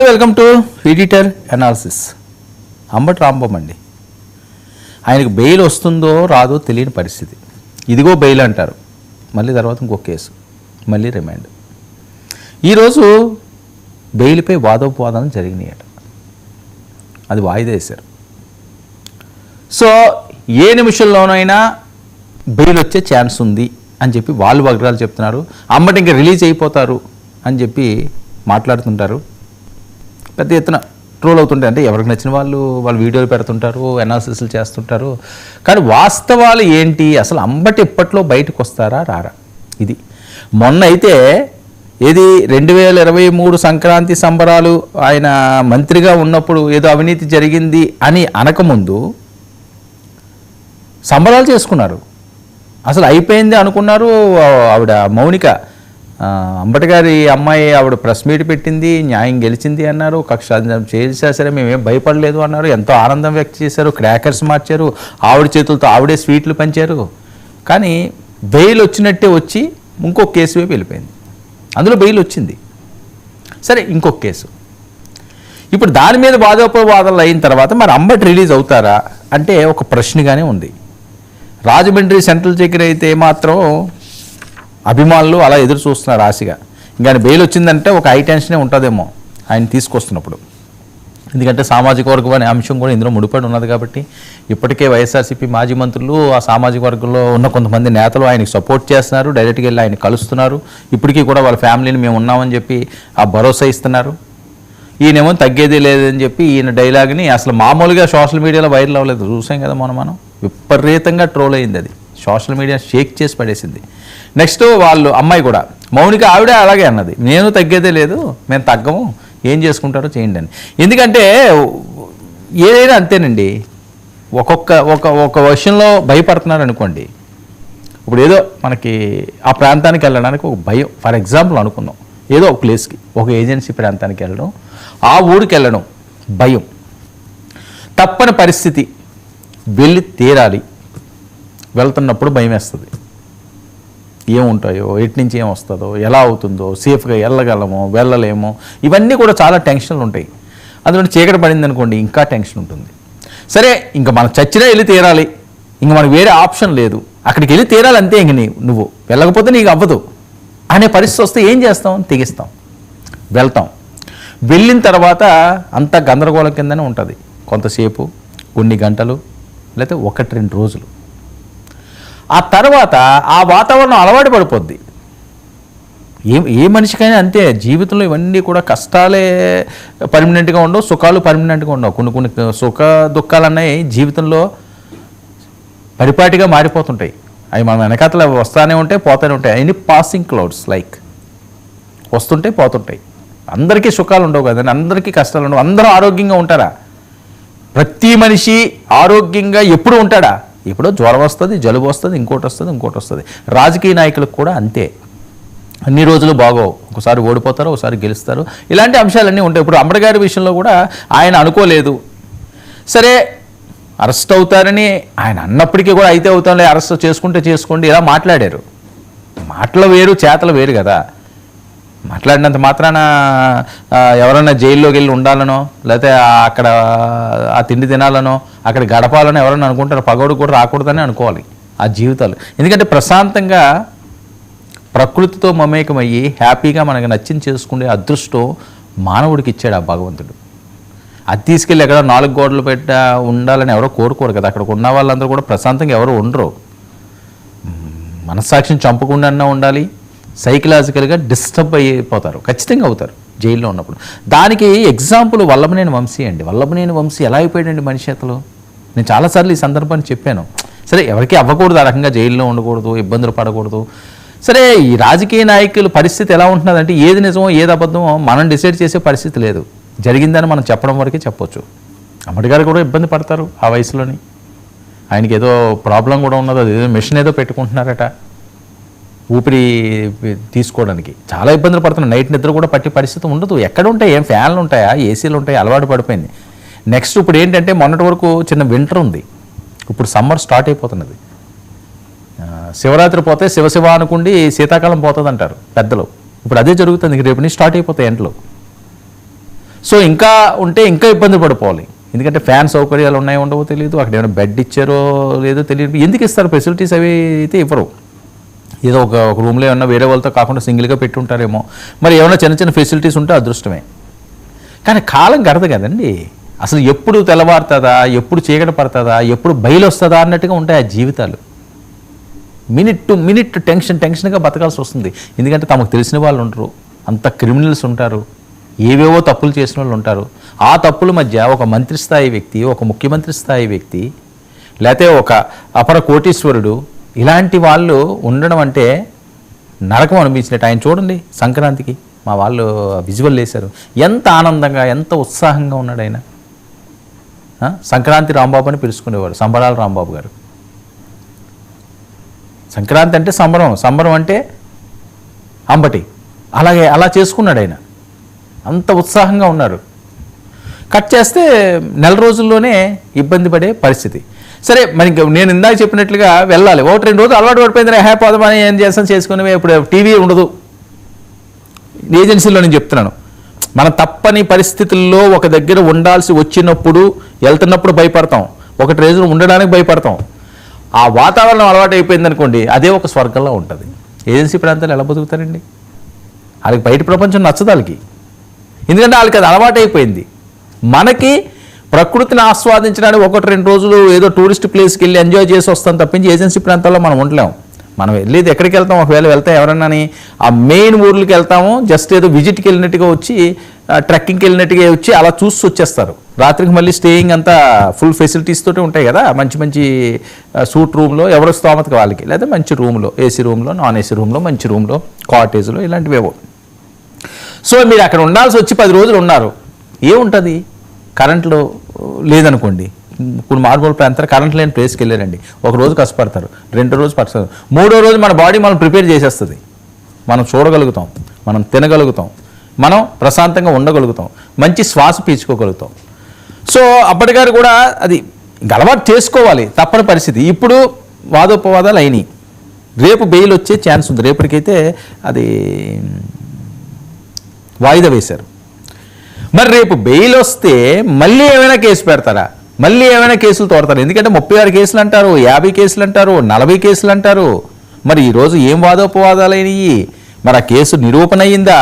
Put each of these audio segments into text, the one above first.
Welcome to editor analysis. Ambati Rambabu అండి, ఆయనకు bail వస్తుందో రాదో తెలియని పరిస్థితి. ఇదిగో బెయిల్ అంటారు, మళ్ళీ తర్వాత ఇంకో కేసు, మళ్ళీ రిమాండ్. ఈరోజు బెయిల్పై వాదోపవాదం జరిగినాయట, అది వాయిదా వేశారు. సో ఏ నిమిషంలోనైనా బెయిల్ వచ్చే ఛాన్స్ ఉంది అని చెప్పి వాళ్ళు వగ్రాలు చెప్తున్నారు. అంబటి ఇంకా రిలీజ్ అయిపోతారు అని చెప్పి మాట్లాడుతుంటారు. పెద్ద ఎత్తున ట్రోల్ అవుతుంటాయి. అంటే ఎవరికి నచ్చిన వాళ్ళు వీడియోలు పెడుతుంటారు, అనాలిసిస్లు చేస్తుంటారు. కానీ వాస్తవాలు ఏంటి, అసలు అంబటి ఇప్పట్లో బయటకు వస్తారా రారా? ఇది మొన్న అయితే ఏది 2023 సంక్రాంతి సంబరాలు ఆయన మంత్రిగా ఉన్నప్పుడు ఏదో అవినీతి జరిగింది అని అనకముందు సంబరాలు చేసుకున్నారు. అసలు అయిపోయింది అనుకున్నారు. ఆవిడ మౌనిక, అంబటి గారి అమ్మాయి, ఆవిడ ప్రెస్ మీట్ పెట్టింది, న్యాయం గెలిచింది అన్నారు, కక్ష చేసా సరే మేమేం భయపడలేదు అన్నారు, ఎంతో ఆనందం వ్యక్తం చేశారు, క్రాకర్స్ మార్చారు, ఆవిడ చేతులతో ఆవిడే స్వీట్లు పంచారు. కానీ బెయిల్ వచ్చినట్టే వచ్చి ఇంకొక కేసు వైపు వెళ్ళిపోయింది. అందులో బెయిల్ వచ్చింది, సరే ఇంకొక కేసు. ఇప్పుడు దాని మీద వాదోపవాదాలు అయిన తర్వాత మరి అంబటి రిలీజ్ అవుతారా అంటే ఒక ప్రశ్నగానే ఉంది. రాజమండ్రి సెంట్రల్ జైలు అయితే మాత్రం అభిమానులు అలా ఎదురు చూస్తున్నారు ఆశగా. ఇంకా బెయిల్ వచ్చిందంటే ఒక హై టెన్షనే ఉంటుందేమో ఆయన తీసుకొస్తున్నప్పుడు. ఎందుకంటే సామాజిక వర్గం అనే అంశం కూడా ఇందులో ముడిపడి ఉన్నది కాబట్టి ఇప్పటికే వైఎస్ఆర్సీపీ మాజీ మంత్రులు, ఆ సామాజిక వర్గంలో ఉన్న కొంతమంది నేతలు ఆయనకి సపోర్ట్ చేస్తున్నారు, డైరెక్ట్గా వెళ్ళి ఆయన కలుస్తున్నారు. ఇప్పటికీ కూడా వాళ్ళ ఫ్యామిలీని మేము ఉన్నామని చెప్పి ఆ భరోసా ఇస్తున్నారు. ఈయనేమో తగ్గేది లేదని చెప్పి ఈయన డైలాగ్ని అసలు మామూలుగా సోషల్ మీడియాలో వైరల్ అవ్వలేదు, చూసాం కదా మనం విపరీతంగా ట్రోల్ అయింది. అది సోషల్ మీడియా షేక్ చేసి పడేసింది. నెక్స్ట్ వాళ్ళు అమ్మాయి కూడా, మౌనిక, ఆవిడ అలాగే అన్నది, నేను తగ్గేదే లేదు, మేము తగ్గము, ఏం చేసుకుంటారో చేయండి అని. ఎందుకంటే ఏదైనా అంతేనండి, ఒక విషయంలో భయపడుతున్నారు అనుకోండి. ఇప్పుడు ఏదో మనకి ఆ ప్రాంతానికి వెళ్ళడానికి ఒక భయం, ఫర్ ఎగ్జాంపుల్ అనుకుందాం, ఏదో ఒక ప్లేస్కి, ఒక ఏజెన్సీ ప్రాంతానికి వెళ్ళడం, ఆ ఊరికి వెళ్ళడం భయం, తప్పని పరిస్థితి, వెళ్ళి తీరాలి. వెళ్తున్నప్పుడు భయం వేస్తుంది, ఏముంటాయో, ఎటు నుంచి ఏం వస్తుందో, ఎలా అవుతుందో, సేఫ్గా వెళ్ళగలమో వెళ్ళలేమో, ఇవన్నీ కూడా చాలా టెన్షన్లు ఉంటాయి. అందులో చీకటి పడింది అనుకోండి ఇంకా టెన్షన్ ఉంటుంది. సరే ఇంకా మనం చచ్చినా వెళ్ళి తీరాలి, ఇంక మనకు వేరే ఆప్షన్ లేదు, అక్కడికి వెళ్ళి తీరాలి అంతే, ఇంక నువ్వు వెళ్ళకపోతే నీకు అవ్వదు అనే పరిస్థితి వస్తే ఏం చేస్తాం, తెగిస్తాం, వెళ్తాం. వెళ్ళిన తర్వాత అంతా గందరగోళం కిందనే ఉంటుంది కొంతసేపు, కొన్ని గంటలు, లేకపోతే 1-2 రోజులు. ఆ తర్వాత ఆ వాతావరణం అలవాటు పడిపోద్ది. ఏ మనిషికైనా అంతే, జీవితంలో ఇవన్నీ కూడా కష్టాలే పర్మనెంట్గా ఉండవు, సుఖాలు పర్మనెంట్గా ఉండవు. కొన్ని సుఖ దుఃఖాలు అన్నవి జీవితంలో పరిపాటిగా మారిపోతుంటాయి. అవి మనం వెనకాతలు వస్తూనే ఉంటాయి, పోతూనే ఉంటాయి. అన్ని పాసింగ్ క్లౌడ్స్ లైక్ వస్తుంటాయి, పోతుంటాయి. అందరికీ సుఖాలు ఉండవు కదండి, అందరికీ కష్టాలు ఉండవు. అందరూ ఆరోగ్యంగా ఉంటారా? ప్రతి మనిషి ఆరోగ్యంగా ఎప్పుడు ఉంటాడా? ఎప్పుడో జ్వరం వస్తుంది, జలుబు వస్తుంది, ఇంకోటి వస్తుంది. రాజకీయ నాయకులకు కూడా అంతే, అన్ని రోజులు బాగోవు, ఒకసారి ఓడిపోతారు, ఒకసారి గెలుస్తారు, ఇలాంటి అంశాలన్నీ ఉంటాయి. ఇప్పుడు అంబటి గారి విషయంలో కూడా ఆయన అనుకోలేదు, సరే అరెస్ట్ అవుతారని ఆయన అన్నప్పటికీ కూడా అయితే అవుతాంలే, అరెస్ట్ చేసుకోండి ఇలా మాట్లాడారు. మాటలు వేరు, చేతలు వేరు కదా. మాట్లాడినంత మాత్రాన ఎవరైనా జైల్లోకి వెళ్ళి ఉండాలనో, లేకపోతే అక్కడ ఆ తిండి తినాలనో, అక్కడ గడపాలనో ఎవరైనా అనుకుంటారు. పగోడు కూడా రాకూడదని అనుకోవాలి ఆ జీవితాలు. ఎందుకంటే ప్రశాంతంగా ప్రకృతితో మమేకమయ్యి హ్యాపీగా మనకు నచ్చింది చేసుకునే అదృష్టం మానవుడికి ఇచ్చాడు ఆ భగవంతుడు. అది తీసుకెళ్ళి ఎక్కడ 4 గోడలు ఉండాలని ఎవరో కోరుకోరు కదా. అక్కడ ఉన్న వాళ్ళందరూ కూడా ప్రశాంతంగా ఎవరు ఉండరు. మనస్సాక్షిని చంపకుండా ఉండాలి, సైకలాజికల్గా డిస్టర్బ్ అయిపోతారు, ఖచ్చితంగా అవుతారు జైల్లో ఉన్నప్పుడు. దానికి ఎగ్జాంపుల్ వల్లభనేని వంశీ అండి. వల్లభనేని వంశీ ఎలా అయిపోయాడండి మనిషి అతను. నేను చాలాసార్లు ఈ సందర్భాన్ని చెప్పాను. సరే ఎవరికి అవ్వకూడదు, ఆ రకంగా జైల్లో ఉండకూడదు, ఇబ్బందులు పడకూడదు. సరే ఈ రాజకీయ నాయకుల పరిస్థితి ఎలా ఉంటున్నదంటే ఏది నిజమో ఏది అబద్ధమో మనం డిసైడ్ చేసే పరిస్థితి లేదు. జరిగిందని మనం చెప్పడం వరకే చెప్పొచ్చు. అంబటి గారు కూడా ఇబ్బంది పడతారు ఆ వయసులోని. ఆయనకి ఏదో ప్రాబ్లం కూడా ఉన్నది, అది ఏదో మిషన్ ఏదో పెట్టుకుంటున్నారట ఊపిరి తీసుకోవడానికి. చాలా ఇబ్బందులు పడుతున్నాయి, నైట్ నిద్ర కూడా పట్టే పరిస్థితి ఉండదు. ఎక్కడ ఉంటాయి, ఏం ఫ్యాన్లు ఉంటాయా, ఏసీలు ఉంటాయి, అలవాటు పడిపోయింది. నెక్స్ట్ ఇప్పుడు ఏంటంటే మొన్నటి వరకు చిన్న వింటర్ ఉంది, ఇప్పుడు సమ్మర్ స్టార్ట్ అయిపోతున్నది. శివరాత్రి పోతే శివశివ అనుకుండి శీతాకాలం పోతుంది అంటారు పెద్దలు. ఇప్పుడు అదే జరుగుతుంది, రేపు నుంచి స్టార్ట్ అయిపోతాయి ఎండలు. సో ఇంకా ఉంటే ఇంకా ఇబ్బంది పడిపోవాలి. ఎందుకంటే ఫ్యాన్ సౌకర్యాలు ఉన్నాయో ఉండవో తెలియదు, అక్కడ ఏమైనా బెడ్ ఇచ్చారో లేదో తెలియదు. ఎందుకు ఇస్తారు ఫెసిలిటీస్ అవి అయితే ఇవ్వరు. ఏదో ఒక రూమ్లో ఏమన్నా వేరే వాళ్ళతో కాకుండా సింగిల్గా పెట్టుంటారేమో. మరి ఏమైనా చిన్న చిన్న ఫెసిలిటీస్ ఉంటే అదృష్టమే. కానీ కాలం గడదు కదండి. అసలు ఎప్పుడు తెల్లవారుతుందా, ఎప్పుడు చీకటి పడుతుందా, ఎప్పుడు బయలు వస్తుందా అన్నట్టుగా ఉంటాయి ఆ జీవితాలు. మినిట్ టు మినిట్ టెన్షన్గా బతకాల్సి వస్తుంది. ఎందుకంటే తమకు తెలిసిన వాళ్ళు ఉంటారు, అంత క్రిమినల్స్ ఉంటారు, ఏవేవో తప్పులు చేసిన వాళ్ళు ఉంటారు. ఆ తప్పుల మధ్య ఒక మంత్రి స్థాయి వ్యక్తి, ఒక ముఖ్యమంత్రి స్థాయి వ్యక్తి, లేకపోతే ఒక అపర కోటీశ్వరుడు, ఇలాంటి వాళ్ళు ఉండడం అంటే నరకం అనిపించినట్టు. ఆయన చూడండి సంక్రాంతికి మా వాళ్ళు విజువల్ వేశారు, ఎంత ఆనందంగా ఎంత ఉత్సాహంగా ఉన్నాడు ఆయన. సంక్రాంతి రాంబాబు అని పిలుచుకునేవాడు, సంబరాల రాంబాబు గారు. సంక్రాంతి అంటే సంబరం, సంబరం అంటే అంబటి, అలాగే అలా చేసుకున్నాడు ఆయన. అంత ఉత్సాహంగా ఉన్నారు. కట్ చేస్తే నెల రోజుల్లోనే ఇబ్బంది పడే పరిస్థితి. సరే మరి నేను ఇందాక చెప్పినట్లుగా వెళ్ళాలి, 1-2 రోజులు అలవాటు పడిపోయింది, పోదామని ఏం చేస్తాం చేసుకుని. ఇప్పుడు టీవీ ఉండదు ఏజెన్సీలో, నేను చెప్తున్నాను. మన తప్పని పరిస్థితుల్లో ఒక దగ్గర ఉండాల్సి వచ్చినప్పుడు, వెళ్తున్నప్పుడు భయపడతాం, 1 రోజులు ఉండడానికి భయపడతాం. ఆ వాతావరణం అలవాటు అయిపోయింది అనుకోండి, అదే ఒక స్వర్గంలో ఉంటుంది. ఏజెన్సీ ప్రాంతాలు ఎలా బతుకుతారండి? వాళ్ళకి బయట ప్రపంచం నచ్చదు వాళ్ళకి, ఎందుకంటే వాళ్ళకి అది అలవాటు అయిపోయింది. మనకి ప్రకృతిని ఆస్వాదించడానికి 1-2 రోజులు ఏదో టూరిస్ట్ ప్లేస్కి వెళ్ళి ఎంజాయ్ చేసి వస్తాం తప్పించి ఏజెన్సీ ప్రాంతాల్లో మనం ఉండలేము. మనం వెళ్ళేది ఎక్కడికి వెళ్తాం, ఒకవేళ వెళ్తే ఎవరన్నా ఆ మెయిన్ ఊర్లకి వెళ్తాము, జస్ట్ ఏదో విజిట్కి వెళ్ళినట్టుగా వచ్చి, ట్రెక్కింగ్కి వెళ్ళినట్టుగా వచ్చి అలా చూసి వచ్చేస్తారు. రాత్రికి మళ్ళీ స్టేయింగ్ అంతా ఫుల్ ఫెసిలిటీస్ తోటి ఉంటాయి కదా, మంచి మంచి సూట్ రూమ్లో, ఎవరి స్తోమతకి వాళ్ళకి, లేదా మంచి రూమ్లో, ఏసీ రూమ్లో, నాన్ ఏసీ రూమ్లో, మంచి రూమ్లో, కాటేజ్లో, ఇలాంటివేవో. సో మీరు అక్కడ ఉండాల్సి వచ్చి 10 రోజులు ఉన్నారు, ఏముంటుంది? కరెంట్లో లేదనుకోండి, ఇప్పుడు మారుమూల ప్రాంతాలు కరెంట్ లేని ప్లేస్కి వెళ్ళారండి, 1 రోజు కష్టపడతారు, 2 రోజు పడుతుంది, 3వ రోజు మన బాడీ మనం ప్రిపేర్ చేసేస్తుంది. మనం చూడగలుగుతాం, మనం తినగలుగుతాం, మనం ప్రశాంతంగా ఉండగలుగుతాం, మంచి శ్వాస పీల్చుకోగలుగుతాం. సో అప్పటిగారు కూడా అది అలవాటు చేసుకోవాలి, తప్పని పరిస్థితి. ఇప్పుడు వాదోపవాదాలు అయినాయి, రేపు బెయిల్ వచ్చే ఛాన్స్ ఉంది. రేపటికైతే అది వాయిదా వేశారు. మరి రేపు బెయిల్ వస్తే మళ్ళీ ఏమైనా కేసు పెడతారా? మళ్ళీ ఏమైనా కేసులు తోడతారు? ఎందుకంటే 36 కేసులు అంటారు, 50 కేసులు అంటారు, 40 కేసులు అంటారు. మరి ఈరోజు ఏం వాదోపవాదాలు అయినాయి? మరి ఆ కేసు నిరూపణ అయ్యిందా?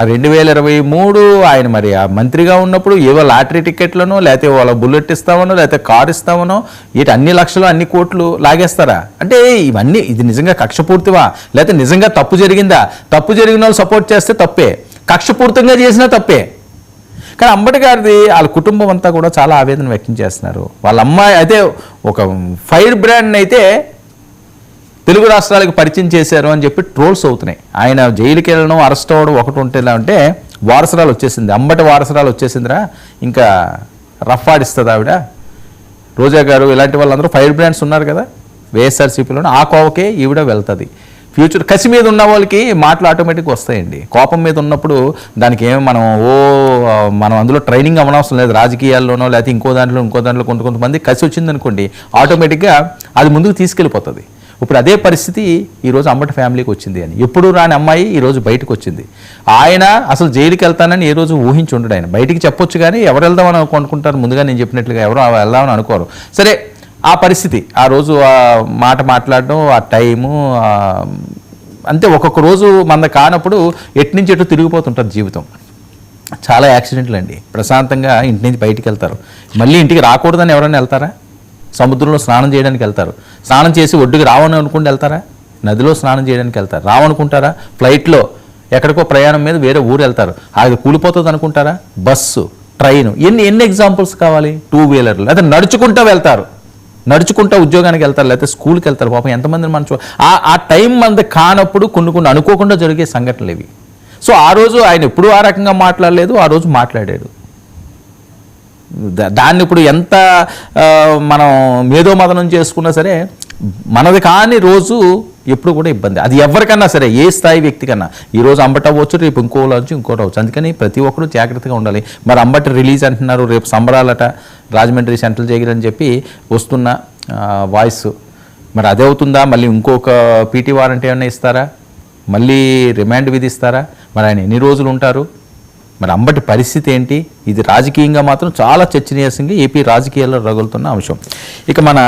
2023 ఆయన మరి ఆ మంత్రిగా ఉన్నప్పుడు ఏవో లాటరీ టికెట్లను, లేకపోతే వాళ్ళ బుల్లెట్ ఇస్తామనో, లేకపోతే కారు ఇస్తామనో, ఇటు అన్ని లక్షలు అన్ని కోట్లు లాగేస్తారా? అంటే ఇవన్నీ ఇది నిజంగా కక్షపూర్తివా, లేకపోతే నిజంగా తప్పు జరిగిందా? తప్పు జరిగిన వాళ్ళు సపోర్ట్ చేస్తే తప్పే, కక్షపూర్తంగా చేసినా తప్పే. కానీ అంబటి గారిది వాళ్ళ కుటుంబం అంతా కూడా చాలా ఆవేదన వ్యక్తం చేస్తున్నారు. వాళ్ళ అమ్మాయి అయితే ఒక ఫైర్ బ్రాండ్ అయితే తెలుగు రాష్ట్రాలకు పరిచయం చేశారు అని చెప్పి ట్రోల్స్ అవుతున్నాయి. ఆయన జైలుకి వెళ్ళడం, అరెస్ట్ అవ్వడం ఒకటి ఉంటేలా అంటే వారసరాలు వచ్చేసింది, అంబటి వారసరాలు వచ్చేసిందిరా, ఇంకా రఫ్ ఆడిస్తుంది ఆవిడ. రోజా గారు ఇలాంటి వాళ్ళందరూ ఫైర్ బ్రాండ్స్ ఉన్నారు కదా వైఎస్ఆర్సీపీలో, ఆ కోవకే ఈవిడ వెళ్తుంది. ఫ్యూచర్ కసి మీద ఉన్న వాళ్ళకి మాటలు ఆటోమేటిక్గా వస్తాయండి. కోపం మీద ఉన్నప్పుడు దానికి ఏమి మనం అందులో ట్రైనింగ్ అవ్వనవసరం లేదు. రాజకీయాల్లోనో లేకపోతే ఇంకో దాంట్లో కొంతమంది కసి వచ్చిందనుకోండి, ఆటోమేటిక్గా అది ముందుకు తీసుకెళ్ళిపోతుంది. ఇప్పుడు అదే పరిస్థితి ఈరోజు అంబటి ఫ్యామిలీకి వచ్చింది. అని ఎప్పుడు రాని అమ్మాయి ఈరోజు బయటకు వచ్చింది. ఆయన అసలు జైలుకి వెళ్తానని ఏ రోజు ఊహించి ఉండడు. ఆయన బయటికి చెప్పొచ్చు కానీ ఎవరు వెళ్దామని అనుకుంటారు, ముందుగా నేను చెప్పినట్లుగా ఎవరు వెళ్దామని అనుకోరు. సరే ఆ పరిస్థితి, ఆ రోజు ఆ మాట మాట్లాడడం, ఆ టైము అంతే. ఒక్కొక్క రోజు మన కానప్పుడు ఎటు నుంచి ఎటు తిరిగిపోతుంటుంది జీవితం. చాలా యాక్సిడెంట్లు అండి. ప్రశాంతంగా ఇంటి నుంచి బయటికి వెళ్తారు, మళ్ళీ ఇంటికి రాకూడదని ఎవరైనా వెళ్తారా? సముద్రంలో స్నానం చేయడానికి వెళ్తారు, స్నానం చేసి ఒడ్డుకి రావని అనుకుంటూ వెళ్తారా? నదిలో స్నానం చేయడానికి వెళ్తారు, రావనుకుంటారా? ఫ్లైట్లో ఎక్కడికో ప్రయాణం మీద వేరే ఊరు వెళ్తారు, అది కూలిపోతుంది అనుకుంటారా? బస్సు, ట్రైన్, ఎన్ని ఎగ్జాంపుల్స్ కావాలి? 2 వీలర్లు, అయితే నడుచుకుంటూ వెళ్తారు, నడుచుకుంటూ ఉద్యోగానికి వెళ్తారు, లేకపోతే స్కూల్కి వెళ్తారు. పాపం ఎంతమందిని మనం ఆ టైం మనది కానప్పుడు కొన్ని అనుకోకుండా జరిగే సంఘటనలు ఇవి. సో ఆ రోజు ఆయన ఎప్పుడూ ఆ రకంగా మాట్లాడలేదు, ఆ రోజు మాట్లాడాడు. దాన్ని ఇప్పుడు ఎంత మనం మేధోమదనం చేసుకున్నా సరే మనది కాని రోజు ఎప్పుడు కూడా ఇబ్బంది. అది ఎవరికన్నా సరే, ఏ స్థాయి వ్యక్తి కన్నా. ఈరోజు అంబటి అవ్వచ్చు, రేపు ఇంకోటి అవ్వచ్చు. అందుకని ప్రతి ఒక్కరూ జాగ్రత్తగా ఉండాలి. మరి అంబటి రిలీజ్ అంటున్నారు, రేపు సంబరాలట, రాజమండ్రి సెంట్రల్ జైలు అని చెప్పి వస్తున్న వాయిస్. మరి అదే అవుతుందా? మళ్ళీ ఇంకొక పీటీ వారెంట్ ఏమైనా ఇస్తారా? మళ్ళీ రిమాండ్ విధిస్తారా? మరి ఆయన ఎన్ని రోజులు ఉంటారు? మరి అంబటి పరిస్థితి ఏంటి? ఇది రాజకీయంగా మాత్రం చాలా చర్చనీయాంశంగా ఏపీ రాజకీయాల్లో రగులుతున్న అంశం. ఇక మన